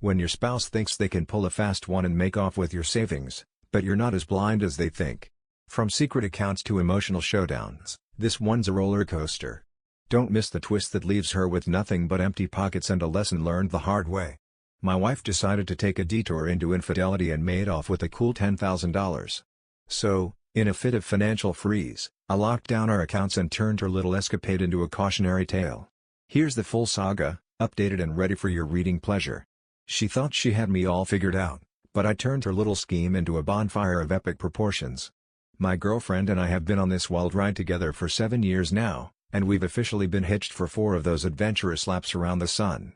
When your spouse thinks they can pull a fast one and make off with your savings, but you're not as blind as they think. From secret accounts to emotional showdowns, this one's a roller coaster. Don't miss the twist that leaves her with nothing but empty pockets and a lesson learned the hard way. My wife decided to take a detour into infidelity and made off with a cool $10,000. So, in a fit of financial freeze, I locked down our accounts and turned her little escapade into a cautionary tale. Here's the full saga, updated and ready for your reading pleasure. She thought she had me all figured out, but I turned her little scheme into a bonfire of epic proportions. My girlfriend and I have been on this wild ride together for 7 years now, and we've officially been hitched for 4 of those adventurous laps around the sun.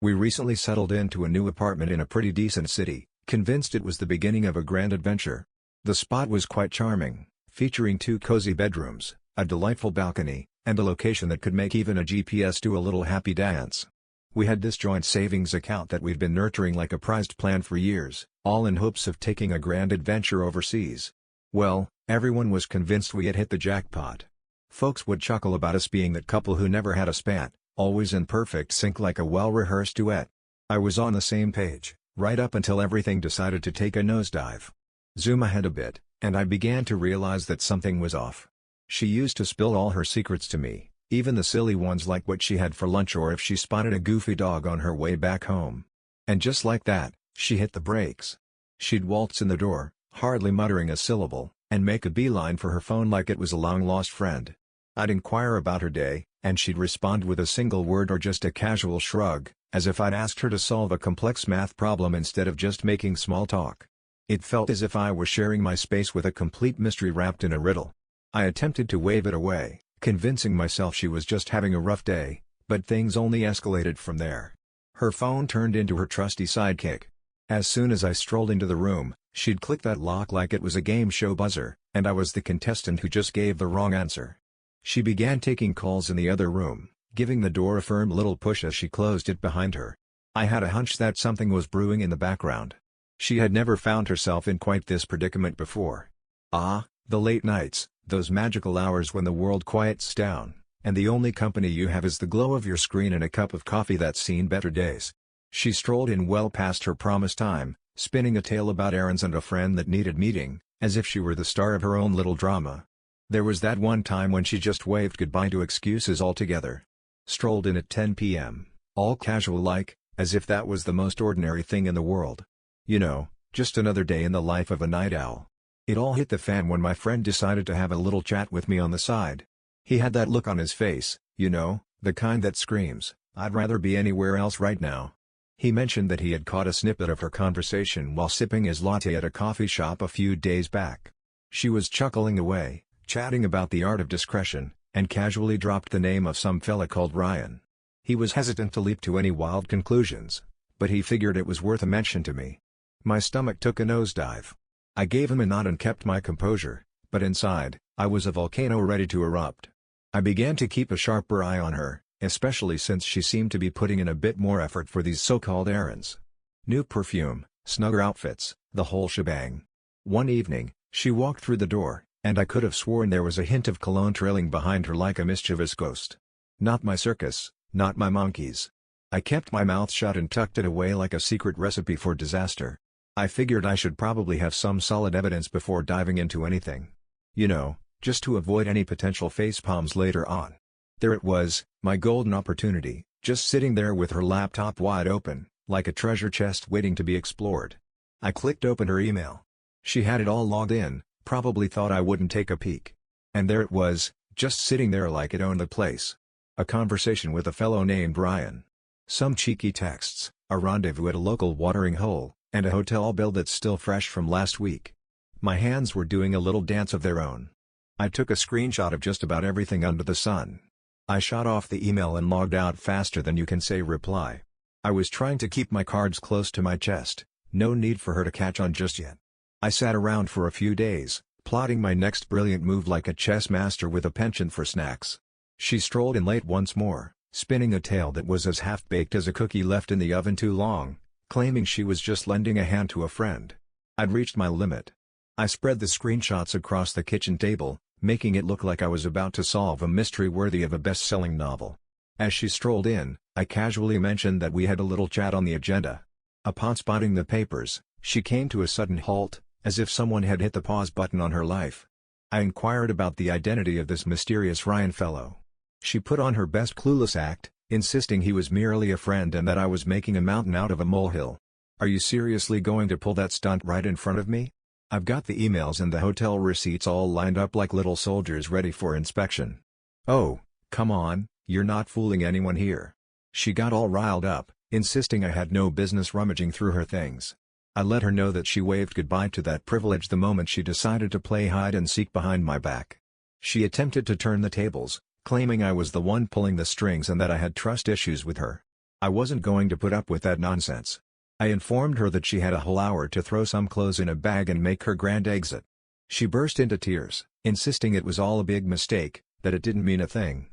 We recently settled into a new apartment in a pretty decent city, convinced it was the beginning of a grand adventure. The spot was quite charming, featuring 2 cozy bedrooms, a delightful balcony, and a location that could make even a GPS do a little happy dance. We had this joint savings account that we've been nurturing like a prized plan for years, all in hopes of taking a grand adventure overseas. Well, everyone was convinced we had hit the jackpot. Folks would chuckle about us being that couple who never had a spat, always in perfect sync like a well-rehearsed duet. I was on the same page, right up until everything decided to take a nosedive. Zoom ahead a bit, and I began to realize that something was off. She used to spill all her secrets to me, even the silly ones like what she had for lunch or if she spotted a goofy dog on her way back home. And just like that, she hit the brakes. She'd waltz in the door, hardly muttering a syllable, and make a beeline for her phone like it was a long-lost friend. I'd inquire about her day, and she'd respond with a single word or just a casual shrug, as if I'd asked her to solve a complex math problem instead of just making small talk. It felt as if I was sharing my space with a complete mystery wrapped in a riddle. I attempted to wave it away, convincing myself she was just having a rough day, but things only escalated from there. Her phone turned into her trusty sidekick. As soon as I strolled into the room, she'd click that lock like it was a game show buzzer, and I was the contestant who just gave the wrong answer. She began taking calls in the other room, giving the door a firm little push as she closed it behind her. I had a hunch that something was brewing in the background. She had never found herself in quite this predicament before. The late nights, those magical hours when the world quiets down, and the only company you have is the glow of your screen and a cup of coffee that's seen better days. She strolled in well past her promised time, spinning a tale about errands and a friend that needed meeting, as if she were the star of her own little drama. There was that one time when she just waved goodbye to excuses altogether. Strolled in at 10 p.m., all casual-like, as if that was the most ordinary thing in the world. You know, just another day in the life of a night owl. It all hit the fan when my friend decided to have a little chat with me on the side. He had that look on his face, you know, the kind that screams, "I'd rather be anywhere else right now." He mentioned that he had caught a snippet of her conversation while sipping his latte at a coffee shop a few days back. She was chuckling away, chatting about the art of discretion, and casually dropped the name of some fella called Ryan. He was hesitant to leap to any wild conclusions, but he figured it was worth a mention to me. My stomach took a nosedive. I gave him a nod and kept my composure, but inside, I was a volcano ready to erupt. I began to keep a sharper eye on her, especially since she seemed to be putting in a bit more effort for these so-called errands. New perfume, snugger outfits, the whole shebang. One evening, she walked through the door, and I could have sworn there was a hint of cologne trailing behind her like a mischievous ghost. Not my circus, not my monkeys. I kept my mouth shut and tucked it away like a secret recipe for disaster. I figured I should probably have some solid evidence before diving into anything. You know, just to avoid any potential facepalms later on. There it was, my golden opportunity, just sitting there with her laptop wide open, like a treasure chest waiting to be explored. I clicked open her email. She had it all logged in, probably thought I wouldn't take a peek. And there it was, just sitting there like it owned the place. A conversation with a fellow named Ryan. Some cheeky texts, a rendezvous at a local watering hole, and a hotel bill that's still fresh from last week. My hands were doing a little dance of their own. I took a screenshot of just about everything under the sun. I shot off the email and logged out faster than you can say reply. I was trying to keep my cards close to my chest, no need for her to catch on just yet. I sat around for a few days, plotting my next brilliant move like a chess master with a penchant for snacks. She strolled in late once more, spinning a tale that was as half-baked as a cookie left in the oven too long, claiming she was just lending a hand to a friend. I'd reached my limit. I spread the screenshots across the kitchen table, making it look like I was about to solve a mystery worthy of a best-selling novel. As she strolled in, I casually mentioned that we had a little chat on the agenda. Upon spotting the papers, she came to a sudden halt, as if someone had hit the pause button on her life. I inquired about the identity of this mysterious Ryan fellow. She put on her best clueless act, insisting he was merely a friend and that I was making a mountain out of a molehill. Are you seriously going to pull that stunt right in front of me? I've got the emails and the hotel receipts all lined up like little soldiers ready for inspection. Oh, come on, you're not fooling anyone here. She got all riled up, insisting I had no business rummaging through her things. I let her know that she waved goodbye to that privilege the moment she decided to play hide-and-seek behind my back. She attempted to turn the tables, claiming I was the one pulling the strings and that I had trust issues with her. I wasn't going to put up with that nonsense. I informed her that she had a whole hour to throw some clothes in a bag and make her grand exit. She burst into tears, insisting it was all a big mistake, that it didn't mean a thing.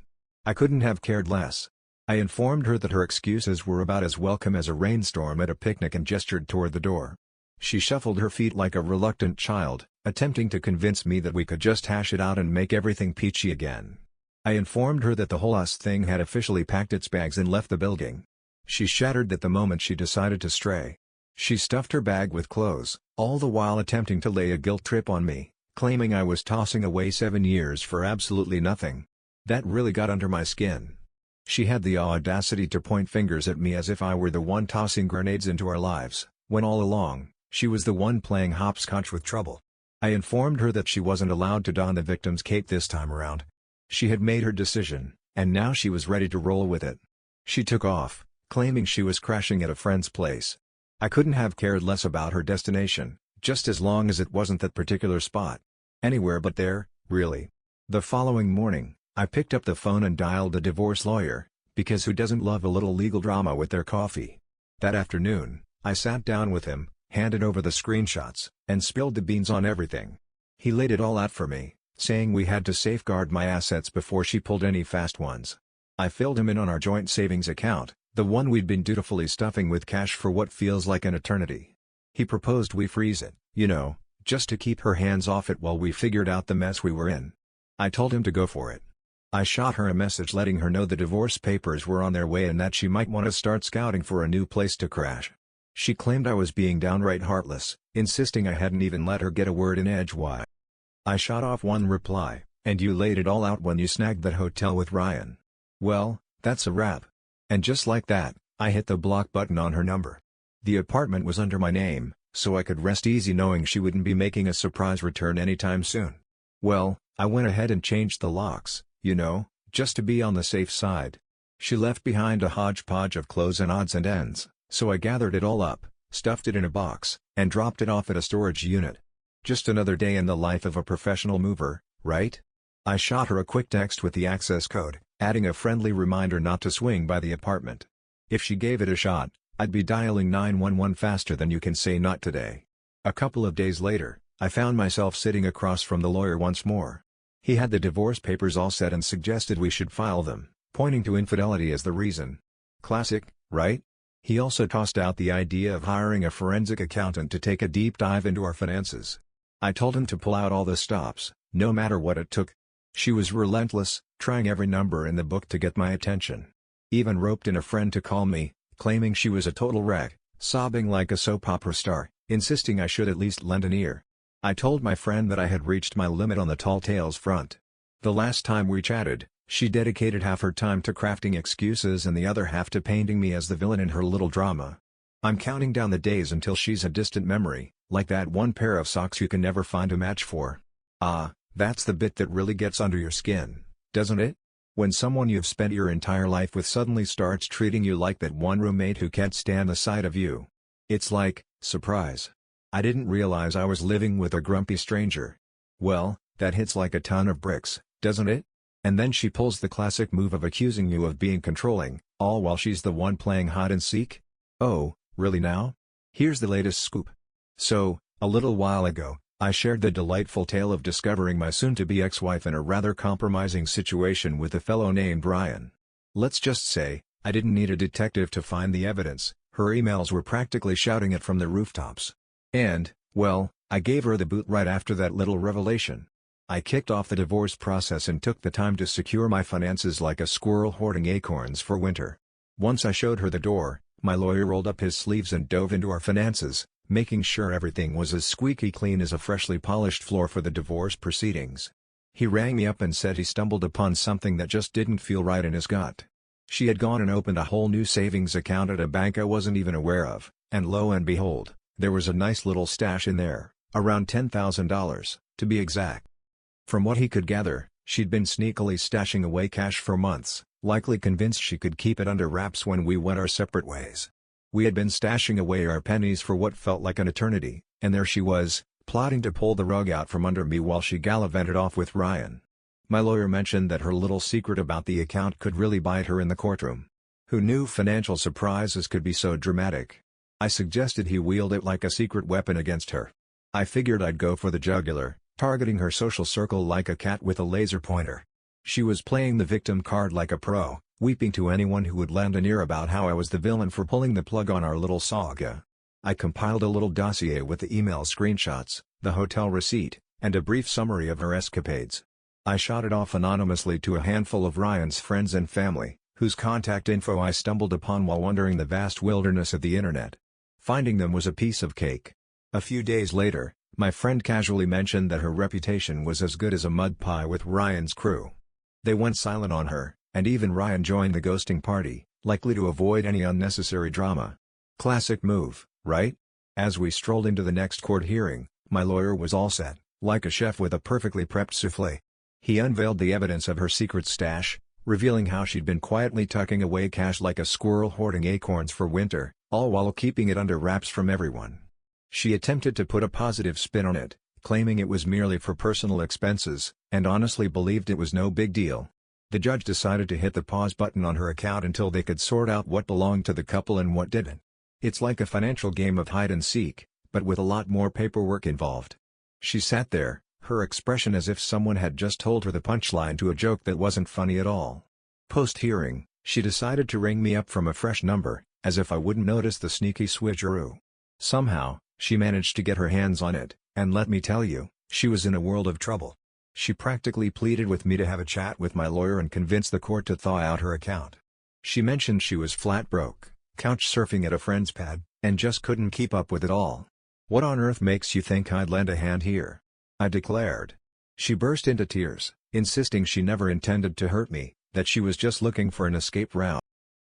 I couldn't have cared less. I informed her that her excuses were about as welcome as a rainstorm at a picnic and gestured toward the door. She shuffled her feet like a reluctant child, attempting to convince me that we could just hash it out and make everything peachy again. I informed her that the whole us thing had officially packed its bags and left the building. She shattered that the moment she decided to stray. She stuffed her bag with clothes, all the while attempting to lay a guilt trip on me, claiming I was tossing away 7 years for absolutely nothing. That really got under my skin. She had the audacity to point fingers at me as if I were the one tossing grenades into our lives, when all along, she was the one playing hopscotch with trouble. I informed her that she wasn't allowed to don the victim's cape this time around. She had made her decision, and now she was ready to roll with it. She took off, claiming she was crashing at a friend's place. I couldn't have cared less about her destination, just as long as it wasn't that particular spot. Anywhere but there, really. The following morning, I picked up the phone and dialed a divorce lawyer, because who doesn't love a little legal drama with their coffee? That afternoon, I sat down with him, handed over the screenshots, and spilled the beans on everything. He laid it all out for me, saying we had to safeguard my assets before she pulled any fast ones. I filled him in on our joint savings account, the one we'd been dutifully stuffing with cash for what feels like an eternity. He proposed we freeze it, just to keep her hands off it while we figured out the mess we were in. I told him to go for it. I shot her a message letting her know the divorce papers were on their way and that she might want to start scouting for a new place to crash. She claimed I was being downright heartless, insisting I hadn't even let her get a word in edgewise. I shot off one reply, and you laid it all out when you snagged that hotel with Ryan. Well, that's a wrap. And just like that, I hit the block button on her number. The apartment was under my name, so I could rest easy knowing she wouldn't be making a surprise return anytime soon. Well, I went ahead and changed the locks, just to be on the safe side. She left behind a hodgepodge of clothes and odds and ends, so I gathered it all up, stuffed it in a box, and dropped it off at a storage unit. Just another day in the life of a professional mover, right? I shot her a quick text with the access code, adding a friendly reminder not to swing by the apartment. If she gave it a shot, I'd be dialing 911 faster than you can say not today. A couple of days later, I found myself sitting across from the lawyer once more. He had the divorce papers all set and suggested we should file them, pointing to infidelity as the reason. Classic, right? He also tossed out the idea of hiring a forensic accountant to take a deep dive into our finances. I told him to pull out all the stops, no matter what it took. She was relentless, trying every number in the book to get my attention. Even roped in a friend to call me, claiming she was a total wreck, sobbing like a soap opera star, insisting I should at least lend an ear. I told my friend that I had reached my limit on the tall tales front. The last time we chatted, she dedicated half her time to crafting excuses and the other half to painting me as the villain in her little drama. I'm counting down the days until she's a distant memory, like that one pair of socks you can never find a match for. Ah, that's the bit that really gets under your skin, doesn't it? When someone you've spent your entire life with suddenly starts treating you like that one roommate who can't stand the sight of you. It's like, surprise. I didn't realize I was living with a grumpy stranger. Well, that hits like a ton of bricks, doesn't it? And then she pulls the classic move of accusing you of being controlling, all while she's the one playing hide and seek? Oh, really now? Here's the latest scoop. So, a little while ago, I shared the delightful tale of discovering my soon-to-be ex-wife in a rather compromising situation with a fellow named Ryan. Let's just say, I didn't need a detective to find the evidence, her emails were practically shouting it from the rooftops. And, well, I gave her the boot right after that little revelation. I kicked off the divorce process and took the time to secure my finances like a squirrel hoarding acorns for winter. Once I showed her the door, My lawyer rolled up his sleeves and dove into our finances, making sure everything was as squeaky clean as a freshly polished floor for the divorce proceedings. He rang me up and said he stumbled upon something that just didn't feel right in his gut. She had gone and opened a whole new savings account at a bank I wasn't even aware of, and lo and behold, there was a nice little stash in there, around $10,000, to be exact. From what he could gather, she'd been sneakily stashing away cash for months, likely convinced she could keep it under wraps when we went our separate ways. We had been stashing away our pennies for what felt like an eternity, and there she was, plotting to pull the rug out from under me while she gallivanted off with Ryan. My lawyer mentioned that her little secret about the account could really bite her in the courtroom. Who knew financial surprises could be so dramatic? I suggested he wield it like a secret weapon against her. I figured I'd go for the jugular, targeting her social circle like a cat with a laser pointer. She was playing the victim card like a pro, weeping to anyone who would lend an ear about how I was the villain for pulling the plug on our little saga. I compiled a little dossier with the email screenshots, the hotel receipt, and a brief summary of her escapades. I shot it off anonymously to a handful of Ryan's friends and family, whose contact info I stumbled upon while wandering the vast wilderness of the internet. Finding them was a piece of cake. A few days later, my friend casually mentioned that her reputation was as good as a mud pie with Ryan's crew. They went silent on her, and even Ryan joined the ghosting party, likely to avoid any unnecessary drama. Classic move, right? As we strolled into the next court hearing, my lawyer was all set, like a chef with a perfectly prepped souffle. He unveiled the evidence of her secret stash, revealing how she'd been quietly tucking away cash like a squirrel hoarding acorns for winter, all while keeping it under wraps from everyone. She attempted to put a positive spin on it, claiming it was merely for personal expenses, and honestly believed it was no big deal. The judge decided to hit the pause button on her account until they could sort out what belonged to the couple and what didn't. It's like a financial game of hide and seek, but with a lot more paperwork involved. She sat there, her expression as if someone had just told her the punchline to a joke that wasn't funny at all. Post-hearing, she decided to ring me up from a fresh number, as if I wouldn't notice the sneaky switcheroo. Somehow, she managed to get her hands on it, and let me tell you, she was in a world of trouble. She practically pleaded with me to have a chat with my lawyer and convince the court to thaw out her account. She mentioned she was flat broke, couch surfing at a friend's pad, and just couldn't keep up with it all. "What on earth makes you think I'd lend a hand here?" I declared. She burst into tears, insisting she never intended to hurt me, that she was just looking for an escape route.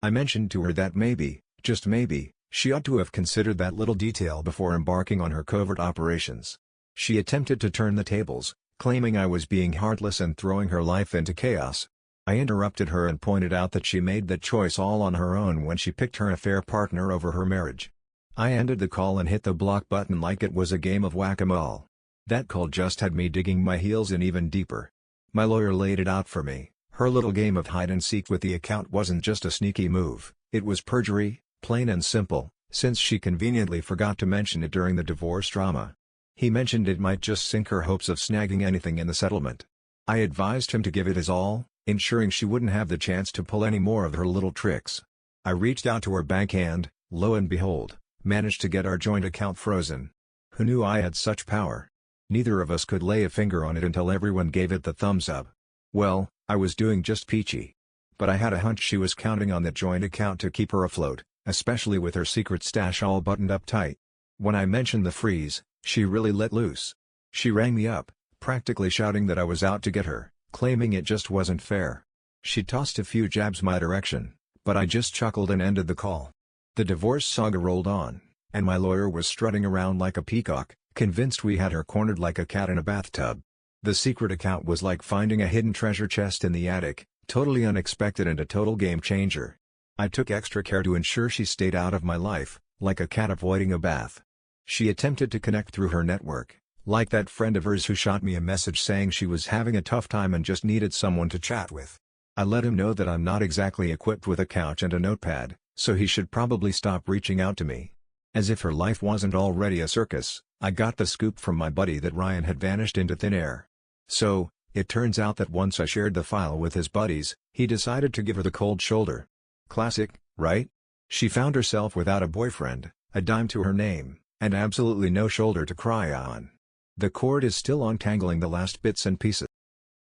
I mentioned to her that maybe, just maybe, she ought to have considered that little detail before embarking on her covert operations. She attempted to turn the tables, claiming I was being heartless and throwing her life into chaos. I interrupted her and pointed out that she made that choice all on her own when she picked her affair partner over her marriage. I ended the call and hit the block button like it was a game of whack-a-mole. That call just had me digging my heels in even deeper. My lawyer laid it out for me. Her little game of hide-and-seek with the account wasn't just a sneaky move, it was perjury, plain and simple, since she conveniently forgot to mention it during the divorce drama. He mentioned it might just sink her hopes of snagging anything in the settlement. I advised him to give it his all, ensuring she wouldn't have the chance to pull any more of her little tricks. I reached out to her bank and, lo and behold, managed to get our joint account frozen. Who knew I had such power? Neither of us could lay a finger on it until everyone gave it the thumbs up. Well, I was doing just peachy. But I had a hunch she was counting on that joint account to keep her afloat, especially with her secret stash all buttoned up tight. When I mentioned the freeze, she really let loose. She rang me up, practically shouting that I was out to get her, claiming it just wasn't fair. She tossed a few jabs my direction, but I just chuckled and ended the call. The divorce saga rolled on, and my lawyer was strutting around like a peacock, convinced we had her cornered like a cat in a bathtub. The secret account was like finding a hidden treasure chest in the attic, totally unexpected and a total game changer. I took extra care to ensure she stayed out of my life, like a cat avoiding a bath. She attempted to connect through her network, like that friend of hers who shot me a message saying she was having a tough time and just needed someone to chat with. I let him know that I'm not exactly equipped with a couch and a notepad, so he should probably stop reaching out to me. As if her life wasn't already a circus, I got the scoop from my buddy that Ryan had vanished into thin air. So, it turns out that once I shared the file with his buddies, he decided to give her the cold shoulder. Classic, right? She found herself without a boyfriend, a dime to her name, and absolutely no shoulder to cry on. The court is still untangling the last bits and pieces.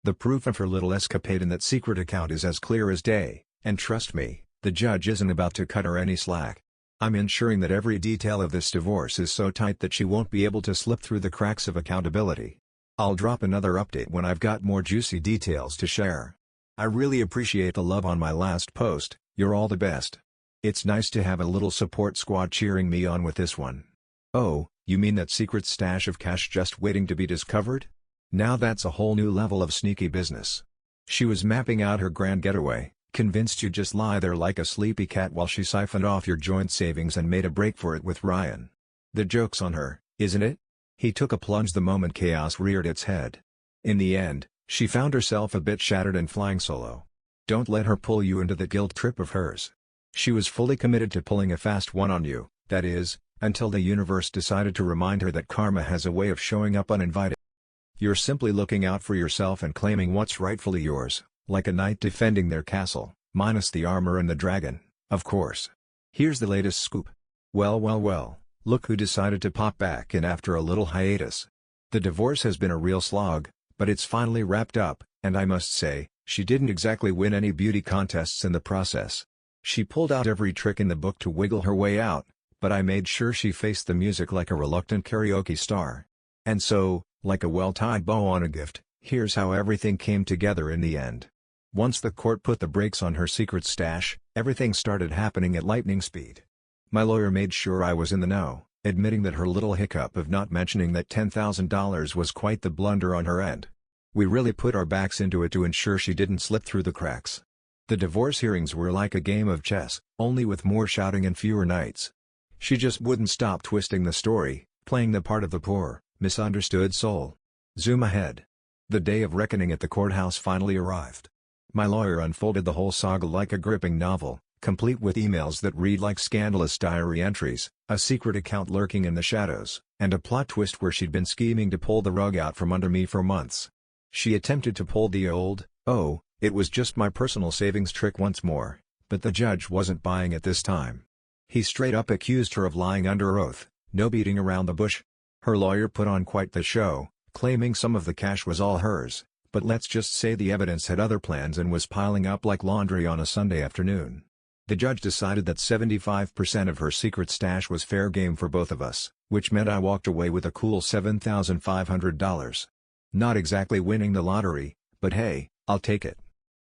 The proof of her little escapade in that secret account is as clear as day, and trust me, The judge isn't about to cut her any slack. I'm ensuring that every detail of this divorce is so tight that she won't be able to slip through the cracks of accountability. I'll drop another update when I've got more juicy details to share. I really appreciate the love on my last post, you're all the best. It's nice to have a little support squad cheering me on with this one. Oh, you mean that secret stash of cash just waiting to be discovered? Now that's a whole new level of sneaky business. She was mapping out her grand getaway, convinced you'd just lie there like a sleepy cat while she siphoned off your joint savings and made a break for it with Ryan. The joke's on her, isn't it? He took a plunge the moment chaos reared its head. In the end, she found herself a bit shattered and flying solo. Don't let her pull you into the guilt trip of hers. She was fully committed to pulling a fast one on you, that is, until the universe decided to remind her that karma has a way of showing up uninvited. You're simply looking out for yourself and claiming what's rightfully yours, like a knight defending their castle, minus the armor and the dragon, of course. Here's the latest scoop. Well, look who decided to pop back in after a little hiatus. The divorce has been a real slog, but it's finally wrapped up, and I must say, she didn't exactly win any beauty contests in the process. She pulled out every trick in the book to wiggle her way out, but I made sure she faced the music like a reluctant karaoke star. And so, like a well-tied bow on a gift, here's how everything came together in the end. Once the court put the brakes on her secret stash, everything started happening at lightning speed. My lawyer made sure I was in the know, admitting that her little hiccup of not mentioning that $10,000 was quite the blunder on her end. We really put our backs into it to ensure she didn't slip through the cracks. The divorce hearings were like a game of chess, only with more shouting and fewer knights. She just wouldn't stop twisting the story, playing the part of the poor, misunderstood soul. Zoom ahead. The day of reckoning at the courthouse finally arrived. My lawyer unfolded the whole saga like a gripping novel, complete with emails that read like scandalous diary entries, a secret account lurking in the shadows, and a plot twist where she'd been scheming to pull the rug out from under me for months. She attempted to pull the old, "Oh, it was just my personal savings" trick once more, but the judge wasn't buying it this time. He straight up accused her of lying under oath, no beating around the bush. Her lawyer put on quite the show, claiming some of the cash was all hers, but let's just say the evidence had other plans and was piling up like laundry on a Sunday afternoon. The judge decided that 75% of her secret stash was fair game for both of us, which meant I walked away with a cool $7,500. Not exactly winning the lottery, but hey, I'll take it.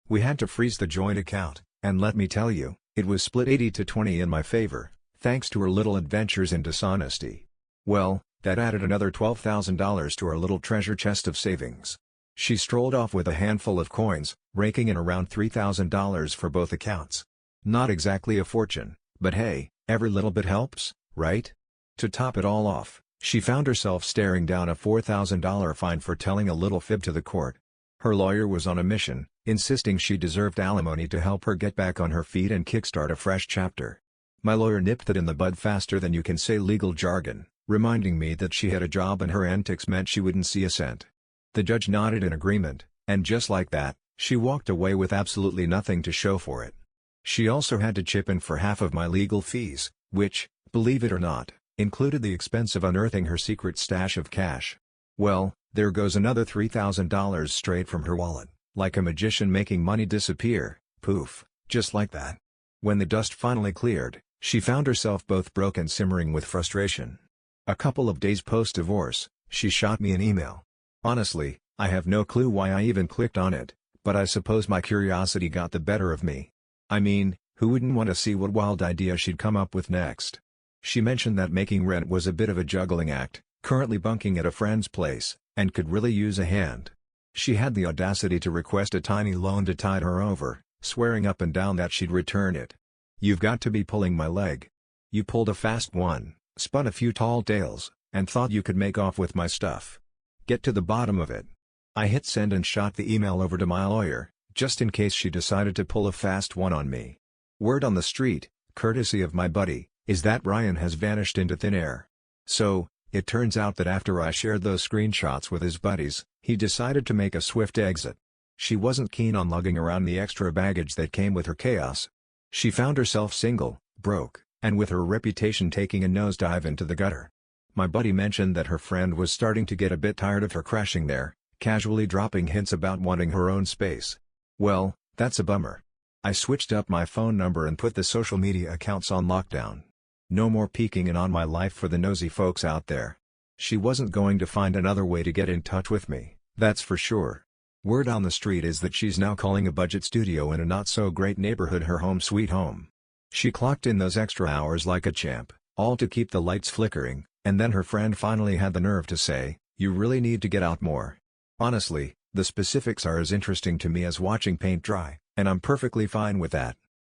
We had to freeze the joint account, and let me tell you, it was split 80-20 in my favor, thanks to her little adventures in dishonesty. Well, that added another $12,000 to our little treasure chest of savings. She strolled off with a handful of coins, raking in around $3,000 for both accounts. Not exactly a fortune, but hey, every little bit helps, right? To top it all off, she found herself staring down a $4,000 fine for telling a little fib to the court. Her lawyer was on a mission, insisting she deserved alimony to help her get back on her feet and kickstart a fresh chapter. My lawyer nipped it in the bud faster than you can say legal jargon, reminding me that she had a job and her antics meant she wouldn't see a cent. The judge nodded in agreement, and just like that, she walked away with absolutely nothing to show for it. She also had to chip in for half of my legal fees, which, believe it or not, included the expense of unearthing her secret stash of cash. Well, there goes another $3,000 straight from her wallet, like a magician making money disappear, poof, just like that. When the dust finally cleared, she found herself both broke and simmering with frustration. A couple of days post-divorce, she shot me an email. Honestly, I have no clue why I even clicked on it, but I suppose my curiosity got the better of me. I mean, who wouldn't want to see what wild idea she'd come up with next? She mentioned that making rent was a bit of a juggling act, currently bunking at a friend's place, and could really use a hand. She had the audacity to request a tiny loan to tide her over, swearing up and down that she'd return it. You've got to be pulling my leg. You pulled a fast one, spun a few tall tales, and thought you could make off with my stuff. Get to the bottom of it. I hit send and shot the email over to my lawyer, just in case she decided to pull a fast one on me. Word on the street, courtesy of my buddy, is that Ryan has vanished into thin air. So, it turns out that after I shared those screenshots with his buddies, he decided to make a swift exit. She wasn't keen on lugging around the extra baggage that came with her chaos. She found herself single, broke, and with her reputation taking a nosedive into the gutter. My buddy mentioned that her friend was starting to get a bit tired of her crashing there, casually dropping hints about wanting her own space. Well, that's a bummer. I switched up my phone number and put the social media accounts on lockdown. No more peeking in on my life for the nosy folks out there. She wasn't going to find another way to get in touch with me, that's for sure. Word on the street is that she's now calling a budget studio in a not-so-great neighborhood her home sweet home. She clocked in those extra hours like a champ, all to keep the lights flickering, and then her friend finally had the nerve to say, "You really need to get out more." Honestly, the specifics are as interesting to me as watching paint dry, and I'm perfectly fine with that.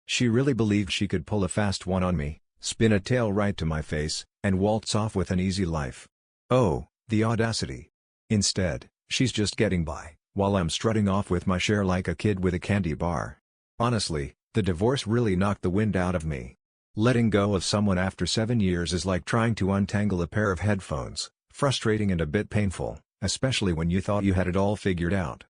She really believed she could pull a fast one on me, spin a tale right to my face, and waltz off with an easy life. Oh, the audacity. Instead, she's just getting by, while I'm strutting off with my share like a kid with a candy bar. Honestly, the divorce really knocked the wind out of me. Letting go of someone after 7 years is like trying to untangle a pair of headphones, frustrating and a bit painful, especially when you thought you had it all figured out.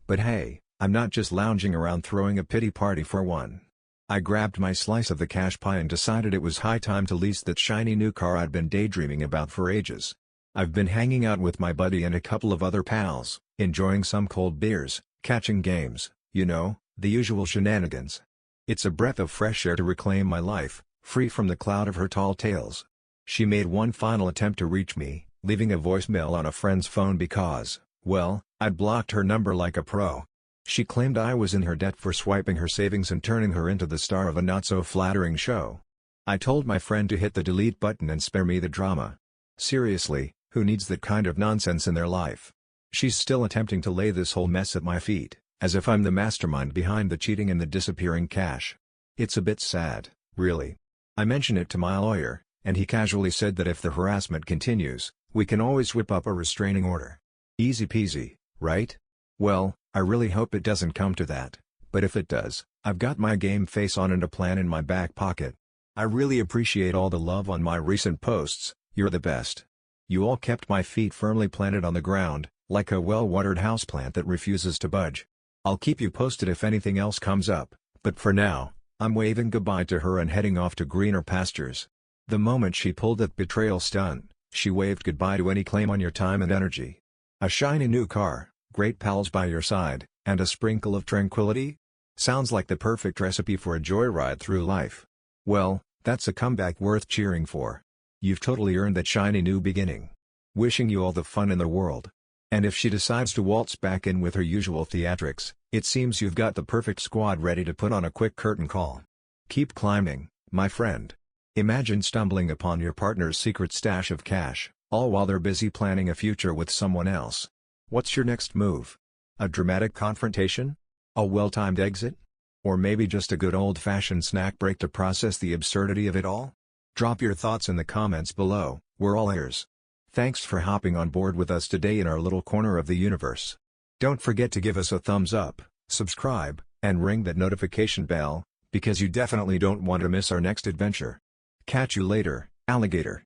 But hey, I'm not just lounging around throwing a pity party for one. I grabbed my slice of the cash pie and decided it was high time to lease that shiny new car I'd been daydreaming about for ages. I've been hanging out with my buddy and a couple of other pals, enjoying some cold beers, catching games, you know, the usual shenanigans. It's a breath of fresh air to reclaim my life, free from the cloud of her tall tales. She made one final attempt to reach me, leaving a voicemail on a friend's phone because, well, I'd blocked her number like a pro. She claimed I was in her debt for swiping her savings and turning her into the star of a not-so-flattering show. I told my friend to hit the delete button and spare me the drama. Seriously, who needs that kind of nonsense in their life? She's still attempting to lay this whole mess at my feet, as if I'm the mastermind behind the cheating and the disappearing cash. It's a bit sad, really. I mentioned it to my lawyer, and he casually said that if the harassment continues, we can always whip up a restraining order. Easy peasy, right? Well, I really hope it doesn't come to that, but if it does, I've got my game face on and a plan in my back pocket. I really appreciate all the love on my recent posts, you're the best. You all kept my feet firmly planted on the ground, like a well-watered houseplant that refuses to budge. I'll keep you posted if anything else comes up, but for now, I'm waving goodbye to her and heading off to greener pastures. The moment she pulled that betrayal stunt, she waved goodbye to any claim on your time and energy. A shiny new car, great pals by your side, and a sprinkle of tranquility? Sounds like the perfect recipe for a joyride through life. Well, that's a comeback worth cheering for. You've totally earned that shiny new beginning. Wishing you all the fun in the world. And if she decides to waltz back in with her usual theatrics, it seems you've got the perfect squad ready to put on a quick curtain call. Keep climbing, my friend. Imagine stumbling upon your partner's secret stash of cash, all while they're busy planning a future with someone else. What's your next move? A dramatic confrontation? A well-timed exit? Or maybe just a good old-fashioned snack break to process the absurdity of it all? Drop your thoughts in the comments below, we're all ears. Thanks for hopping on board with us today in our little corner of the universe. Don't forget to give us a thumbs up, subscribe, and ring that notification bell, because you definitely don't want to miss our next adventure. Catch you later, alligator.